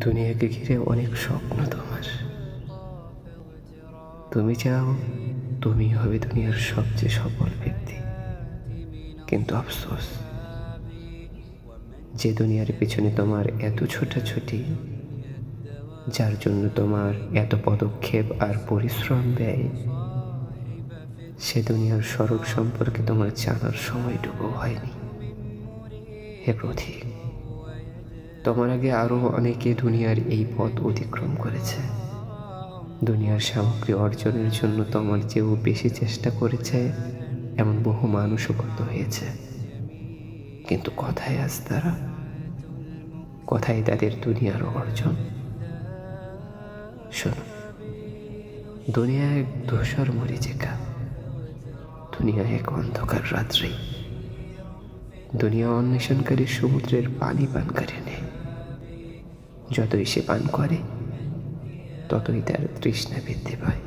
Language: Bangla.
দুনিয়াকে ঘিরে অনেক স্বপ্ন তোমার। তুমি চাও তুমি হবে দুনিয়ার সবচেয়ে সফল ব্যক্তি, কিন্তু আফসোস, যে দুনিয়ার পেছনে তোমার এত ছোটাছুটি, যার জন্য তোমার এত পদক্ষেপ আর পরিশ্রম ব্যয়, সে দুনিয়ার স্বরূপ সম্পর্কে তোমার জানার সময়টুকু হয়নি। হে পথিক, তোমার আগে আরো অনেকে দুনিয়ার এই পথ অতিক্রম করেছে। দুনিয়ার সামগ্রী অর্জনের জন্য তোমার চেয়েও বেশি চেষ্টা করেছে, এমন বহু মানুষও গত হয়েছে। কিন্তু কথায় আজ তারা, কথায় তাদের দুনিয়ার অর্জন। শোনো, দুনিয়া এক ধূসর মরীচিকা, দুনিয়া এক অন্ধকার রাত্রি, দুনিয়া অন্বেষণকারী সমুদ্রের পানি পানকারী নেই। যতই সে পান করে, ততই তার তৃষ্ণা বৃদ্ধি পায়।